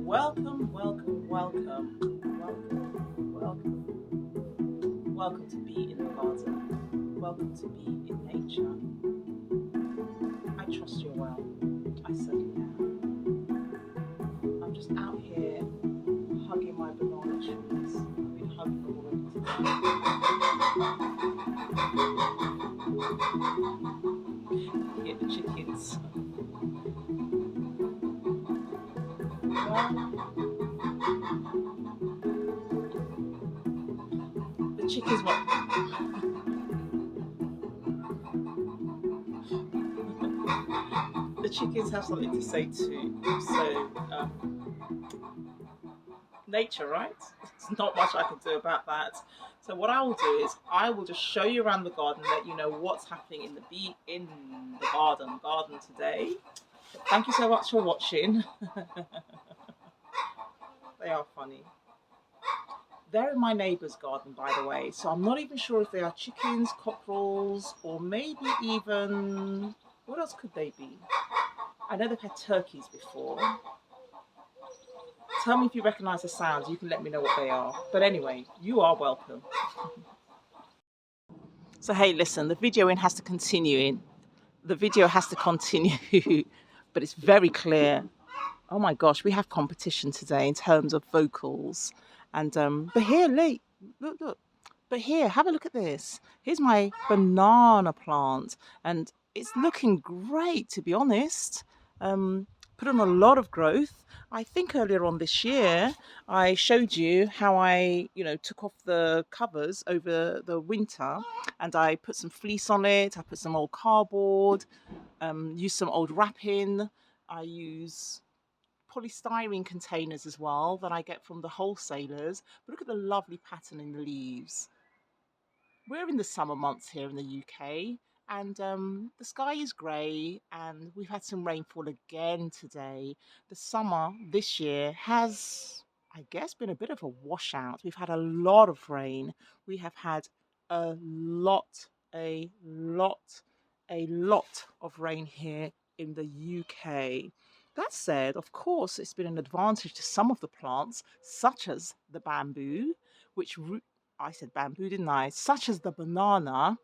Welcome, welcome, welcome, welcome, welcome. Welcome to be in the garden. Welcome to be in nature. I trust you're well. I certainly am. I'm just out here hugging my banana trees. I've been hugging them already today. Hear the chickens. The chickens what? The chickens have something to say too. So, nature, right? There's not much I can do about that. So what I will do is I will just show you around the garden, let you know what's happening in the garden today. Thank you so much for watching. They are funny. They're in my neighbour's garden, by the way, so I'm not even sure if they are chickens, cockerels, or maybe even, what else could they be? I know they've had turkeys before. Tell me if you recognise the sounds, you can let me know what they are. But anyway, you are welcome. So hey, listen, the video has to continue, but it's very clear. Oh my gosh, we have competition today in terms of vocals. And but here, look. But here, have a look at this. Here's my banana plant, and it's looking great, to be honest. Put on a lot of growth. I think earlier on this year, I showed you how I, took off the covers over the winter, and I put some fleece on it. I put some old cardboard, used some old wrapping. I use polystyrene containers as well that I get from the wholesalers. But look at the lovely pattern in the leaves. We're in the summer months here in the UK, and the sky is grey, and we've had some rainfall again today. The summer this year has, I guess, been a bit of a washout. We've had a lot of rain. We have had a lot of rain here in the UK. That said, of course, it's been an advantage to some of the plants, such as the bamboo, which I said bamboo, didn't I? Such as the banana,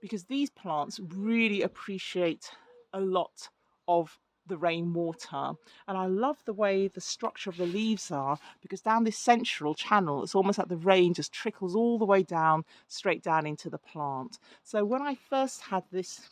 because these plants really appreciate a lot of the rainwater. And I love the way the structure of the leaves are, because down this central channel, it's almost like the rain just trickles all the way down, straight down into the plant. So when I first had this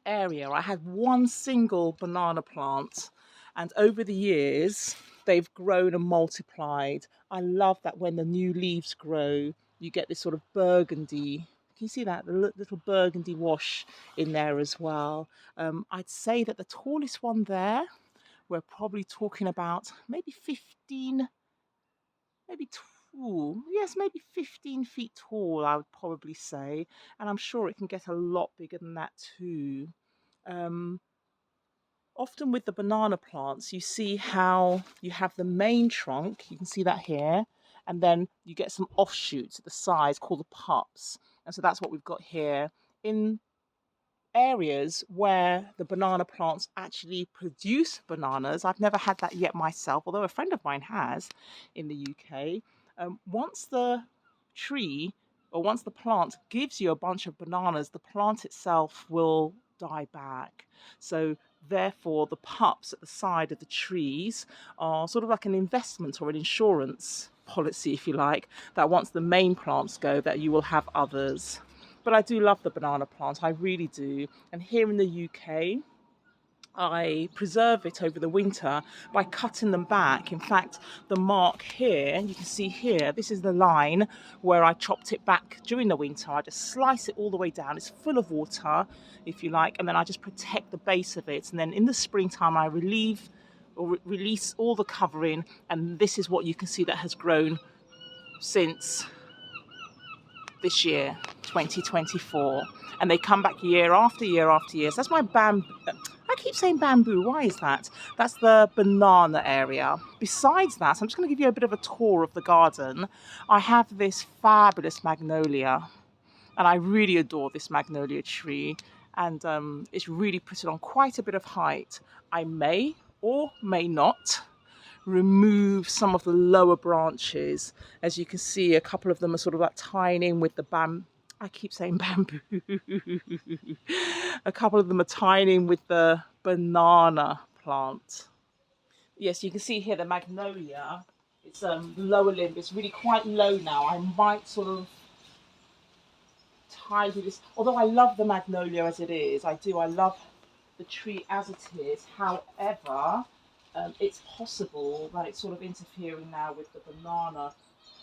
area, I had one single banana plant, and over the years they've grown and multiplied. I love that when the new leaves grow, you get this sort of burgundy. Can you see that? The little burgundy wash in there as well. I'd say that the tallest one there, we're probably talking about maybe 15, maybe maybe 15 feet tall, I would probably say. And I'm sure it can get a lot bigger than that too. Often with the banana plants, you see how you have the main trunk, you can see that here, and then you get some offshoots at the sides called the pups. And so that's what we've got here. In areas where the banana plants actually produce bananas, I've never had that yet myself, although a friend of mine has in the UK. Once the tree or once the plant gives you a bunch of bananas, the plant itself will die back. So therefore, the pups at the side of the trees are sort of like an investment or an insurance policy, if you like, that once the main plants go, that you will have others. But I do love the banana plant, I really do. And here in the UK, I preserve it over the winter by cutting them back. In fact, the mark here, you can see here, this is the line where I chopped it back during the winter. I just slice it all the way down. It's full of water, if you like, and then I just protect the base of it. And then in the springtime, I release all the covering, and this is what you can see that has grown since this year, 2024. And they come back year after year after year. So that's my I keep saying bamboo, why is that? That's the banana area. Besides that, I'm just going to give you a bit of a tour of the garden. I have this fabulous magnolia, and I really adore this magnolia tree, and it's really put it on quite a bit of height. I may or may not remove some of the lower branches. As you can see, a couple of them are sort of like tying in with the I keep saying bamboo. A couple of them are tying in with the banana plant. Yes, you can see here the magnolia. It's lower limb. It's really quite low now. I might sort of tidy this. Although I love the magnolia as it is, I do. I love the tree as it is. However, it's possible that it's sort of interfering now with the banana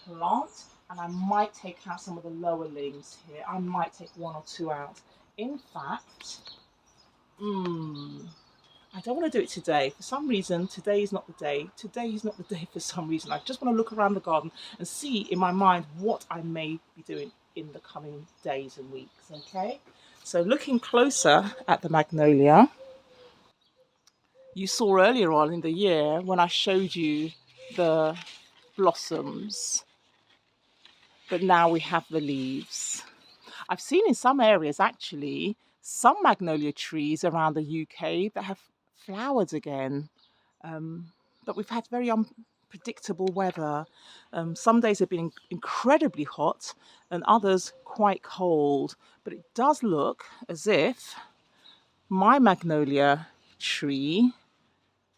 plant, and I might take out some of the lower limbs here. I might take one or two out. In fact, I don't want to do it today. For some reason, today is not the day. Today is not the day for some reason. I just want to look around the garden and see in my mind what I may be doing in the coming days and weeks, okay? So looking closer at the magnolia, you saw earlier on in the year when I showed you the blossoms, but now we have the leaves. I've seen in some areas actually some magnolia trees around the UK that have flowered again. But we've had very unpredictable weather. Some days have been incredibly hot and others quite cold. But it does look as if my magnolia tree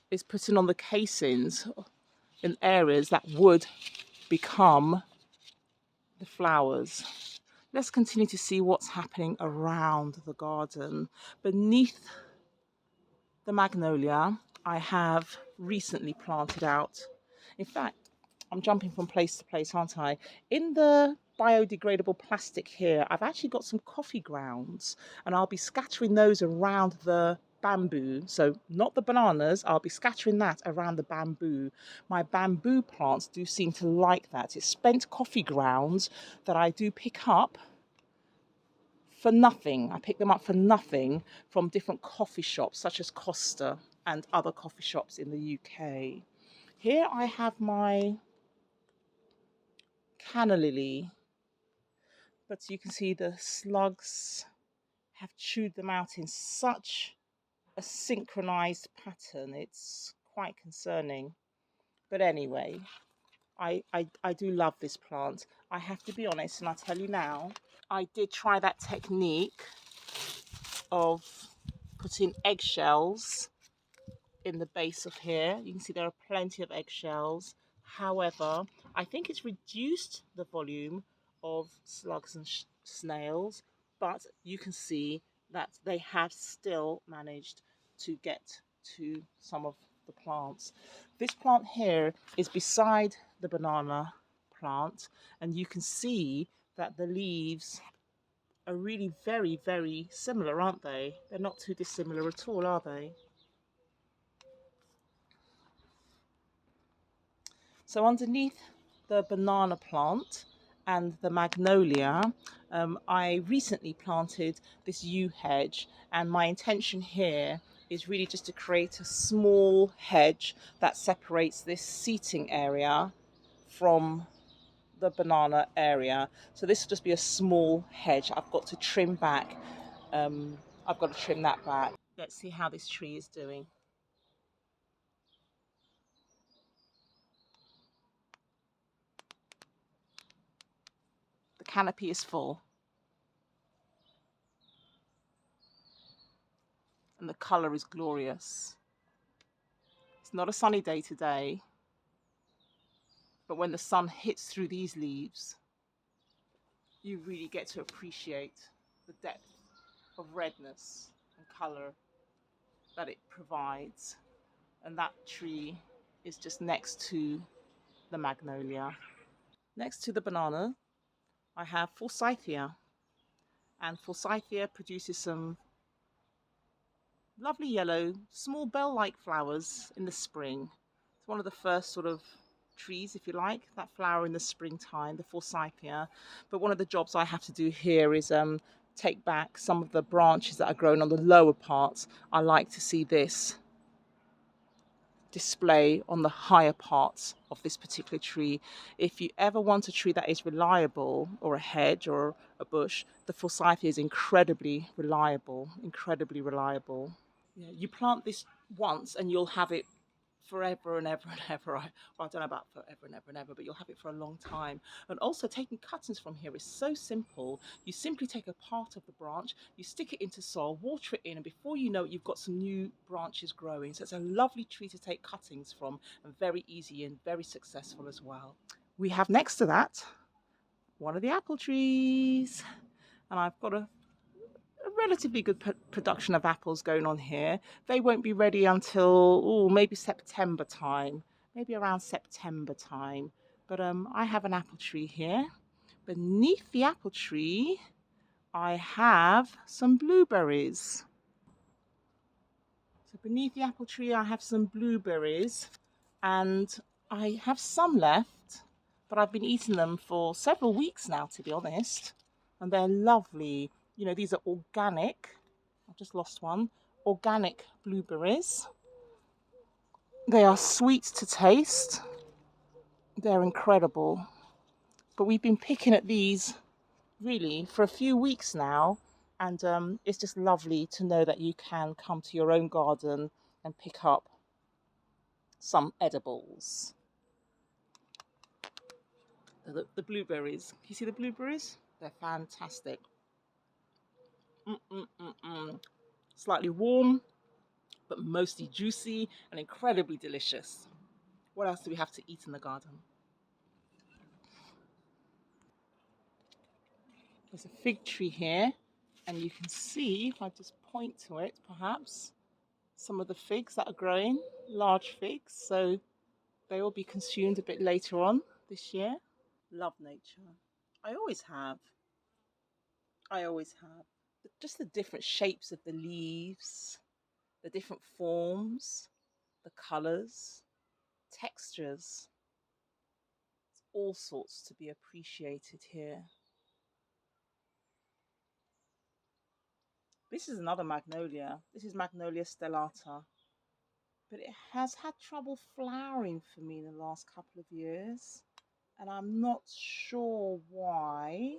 is putting on the casings in areas that would become the flowers. Let's continue to see what's happening around the garden. Beneath the magnolia, I have recently planted out. In fact, I'm jumping from place to place, aren't I? In the biodegradable plastic here, I've actually got some coffee grounds, and I'll be scattering those around the bamboo. So not the bananas, I'll be scattering that around the bamboo. My bamboo plants do seem to like that. It's spent coffee grounds that I do pick up for nothing. I pick them up for nothing from different coffee shops such as Costa and other coffee shops in the UK. Here I have my canna lily, but you can see the slugs have chewed them out in such a synchronized pattern. It's quite concerning. But anyway, I do love this plant. I have to be honest, and I tell you now, I did try that technique of putting eggshells in the base of here. You can see there are plenty of eggshells. However, I think it's reduced the volume of slugs and snails, but you can see that they have still managed to get to some of the plants. This plant here is beside the banana plant, and you can see that the leaves are really very, very similar, aren't they? They're not too dissimilar at all, are they? So underneath the banana plant and the magnolia, I recently planted this yew hedge, and my intention here is really just to create a small hedge that separates this seating area from the banana area. So this will just be a small hedge. I've got to trim back. I've got to trim that back. Let's see how this tree is doing. The canopy is full. And the colour is glorious. It's not a sunny day today, but when the sun hits through these leaves, you really get to appreciate the depth of redness and colour that it provides. And that tree is just next to the magnolia. Next to the banana, I have forsythia, and forsythia produces some lovely yellow, small bell-like flowers in the spring. It's one of the first sort of trees, if you like, that flower in the springtime, the forsythia. But one of the jobs I have to do here is take back some of the branches that are grown on the lower parts. I like to see this display on the higher parts of this particular tree. If you ever want a tree that is reliable, or a hedge or a bush, the forsythia is incredibly reliable, incredibly reliable. Yeah, you plant this once and you'll have it forever and ever and ever. Well, I don't know about forever and ever and ever, but you'll have it for a long time. And also taking cuttings from here is so simple. You simply take a part of the branch, you stick it into soil, water it in, and before you know it, you've got some new branches growing. So it's a lovely tree to take cuttings from, and very easy and very successful as well. We have next to that one of the apple trees, and I've got a relatively good production of apples going on here. They won't be ready until maybe September time, maybe around September time. But I have an apple tree here. Beneath the apple tree, I have some blueberries. So beneath the apple tree, I have some blueberries, and I have some left, but I've been eating them for several weeks now, to be honest, and they're lovely. You know, these are organic. I've just lost one. Organic blueberries. They are sweet to taste. They're incredible. But we've been picking at these really for a few weeks now, and it's just lovely to know that you can come to your own garden and pick up some edibles. The blueberries. Can you see the blueberries? They're fantastic. Mm-mm-mm-mm. Slightly warm, but mostly juicy and incredibly delicious. What else do we have to eat in the garden? There's a fig tree here, and you can see, if I just point to it, perhaps, some of the figs that are growing, large figs, so they will be consumed a bit later on this year. Love nature. I always have. I always have. Just the different shapes of the leaves, the different forms, the colours, textures, all sorts to be appreciated here. This is another magnolia. This is Magnolia stellata, but it has had trouble flowering for me in the last couple of years, and I'm not sure why,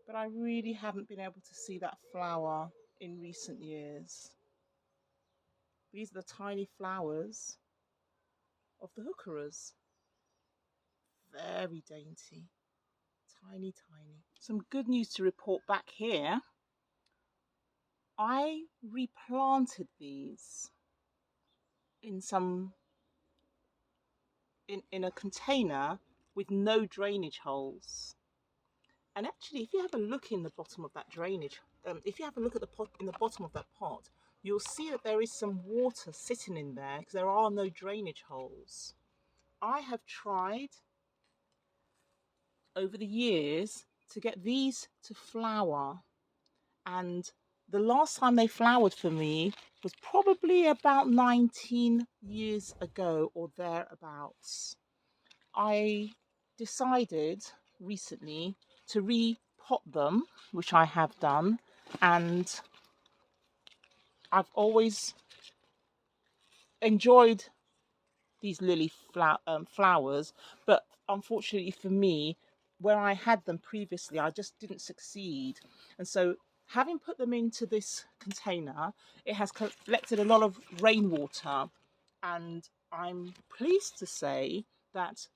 but I really haven't been able to see that flower in recent years. These are the tiny flowers of the heucheras. Very dainty, tiny, tiny. Some good news to report back here. I replanted these in a container with no drainage holes. And actually, if you have a look in the bottom of that drainage, if you have a look at the pot in the bottom of that pot, you'll see that there is some water sitting in there because there are no drainage holes. I have tried over the years to get these to flower, and the last time they flowered for me was probably about 19 years ago or thereabouts. I decided recently to repot them, which I have done, and I've always enjoyed these lily flowers, but unfortunately for me, where I had them previously, I just didn't succeed. And so, having put them into this container, it has collected a lot of rainwater, and I'm pleased to say that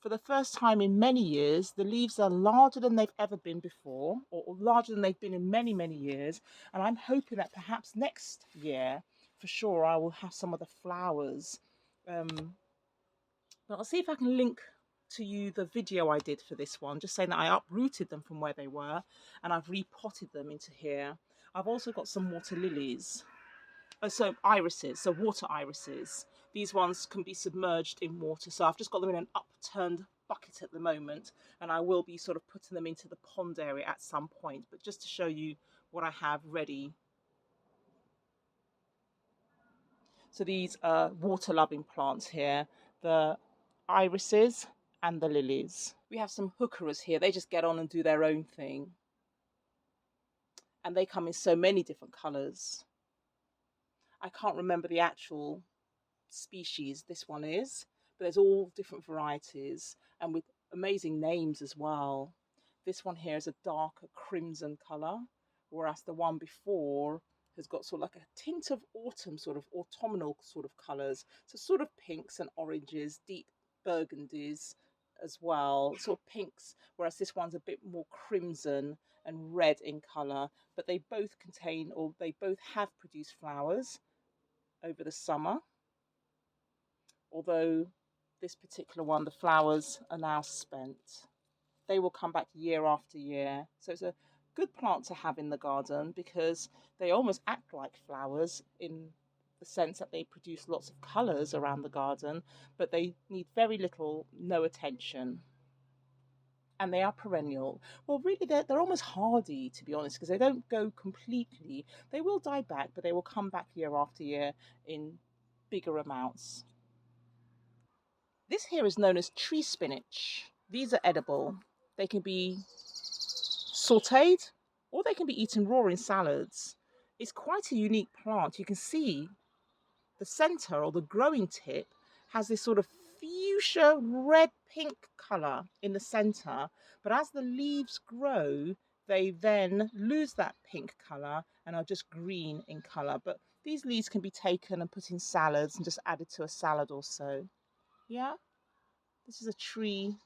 for the first time in many years, the leaves are larger than they've ever been before, or larger than they've been in many, many years. And I'm hoping that perhaps next year, for sure, I will have some of the flowers. But I'll see if I can link to you the video I did for this one, just saying that I uprooted them from where they were and I've repotted them into here. I've also got some water lilies. So irises, so water irises. These ones can be submerged in water. So I've just got them in an upturned bucket at the moment, and I will be sort of putting them into the pond area at some point. But just to show you what I have ready. So these are water-loving plants here, the irises and the lilies. We have some heucheras here. They just get on and do their own thing. And they come in so many different colours. I can't remember the actual species this one is, but there's all different varieties and with amazing names as well. This one here is a darker crimson colour, whereas the one before has got sort of like a tint of autumn, sort of autumnal sort of colours. So sort of pinks and oranges, deep burgundies as well, sort of pinks, whereas this one's a bit more crimson and red in colour. But they both contain, or they both have produced flowers over the summer. Although this particular one, the flowers are now spent. They will come back year after year. So it's a good plant to have in the garden because they almost act like flowers in the sense that they produce lots of colours around the garden, but they need very little, no attention. And they are perennial. Well, really, they're almost hardy, to be honest, because they don't go completely. They will die back, but they will come back year after year in bigger amounts. This here is known as tree spinach. These are edible. They can be sauteed or they can be eaten raw in salads. It's quite a unique plant. You can see the center or the growing tip has this sort of fuchsia red pink color in the center, but as the leaves grow, they then lose that pink color and are just green in color. But these leaves can be taken and put in salads and just added to a salad or so. Yeah, this is a tree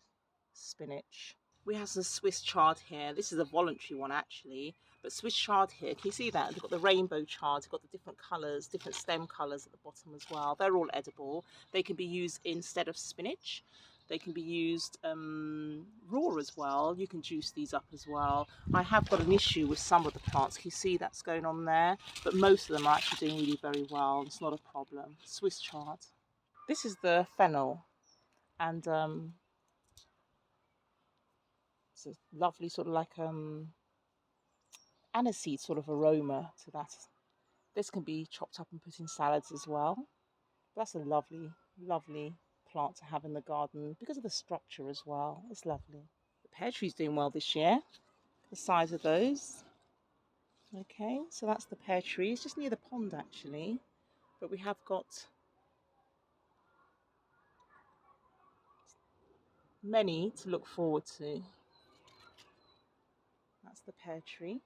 spinach. We have some Swiss chard here. This is a voluntary one actually, but Swiss chard here, can you see that? They've got the rainbow chard, they've got the different colours, different stem colours at the bottom as well. They're all edible. They can be used instead of spinach. They can be used raw as well. You can juice these up as well. I have got an issue with some of the plants. Can you see that's going on there? But most of them are actually doing really very well. It's not a problem. Swiss chard. This is the fennel, and it's a lovely sort of like aniseed sort of aroma to that. This can be chopped up and put in salads as well. That's a lovely, lovely plant to have in the garden because of the structure as well. It's lovely. The pear tree's doing well this year. The size of those. Okay, so that's the pear tree. It's just near the pond actually, but we have got many to look forward to. That's the pear tree.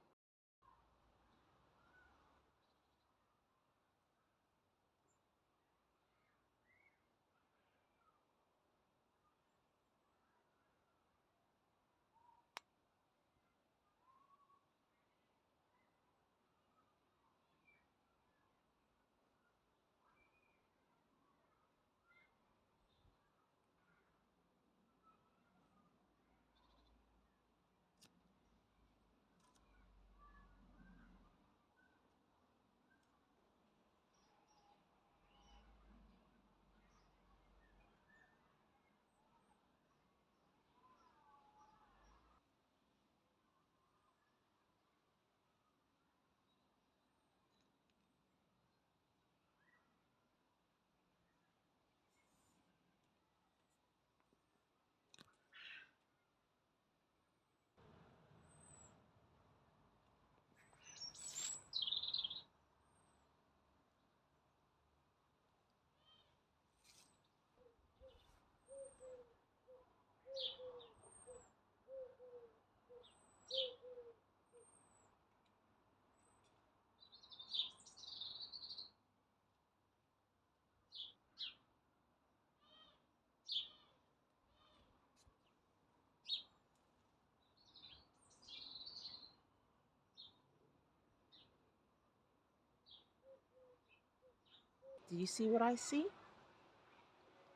Do you see what I see?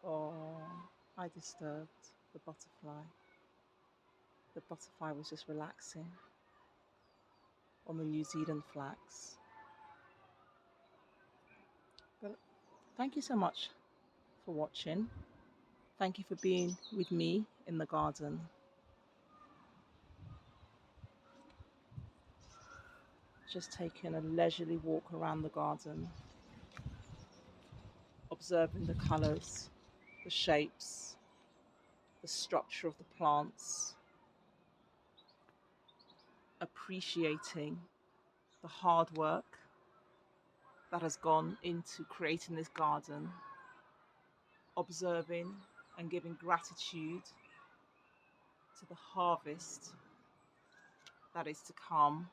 Oh, I disturbed the butterfly. The butterfly was just relaxing on the New Zealand flax. But thank you so much for watching. Thank you for being with me in the garden. Just taking a leisurely walk around the garden, observing the colours, the shapes, the structure of the plants, appreciating the hard work that has gone into creating this garden, observing and giving gratitude to the harvest that is to come,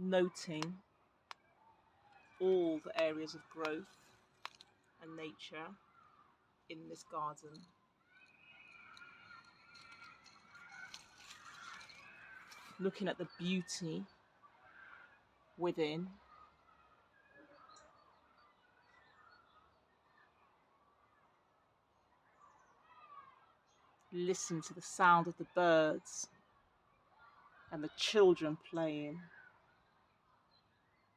noting all the areas of growth and nature in this garden. Looking at the beauty within. Listen to the sound of the birds and the children playing.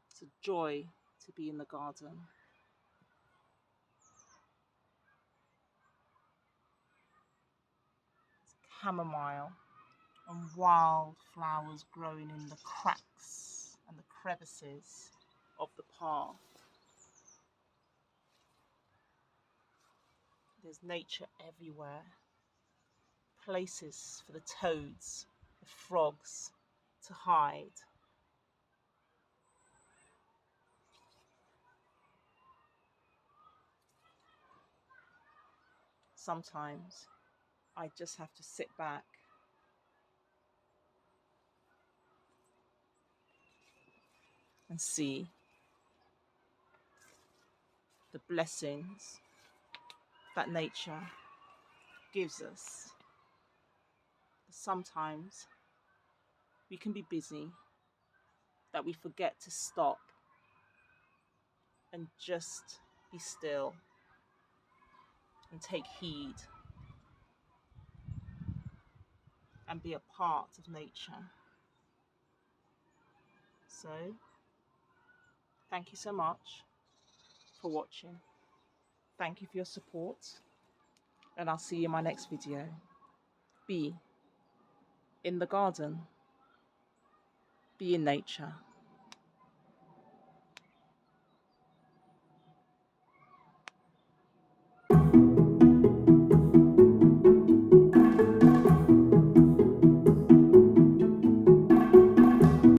It's a joy to be in the garden. It's chamomile and wildflowers growing in the cracks and the crevices of the path. There's nature everywhere. Places for the toads, the frogs to hide. Sometimes I just have to sit back and see the blessings that nature gives us. Sometimes we can be busy that we forget to stop and just be still and take heed and be a part of nature. So, thank you so much for watching. Thank you for your support, and I'll see you in my next video. Be in the garden. Be in nature.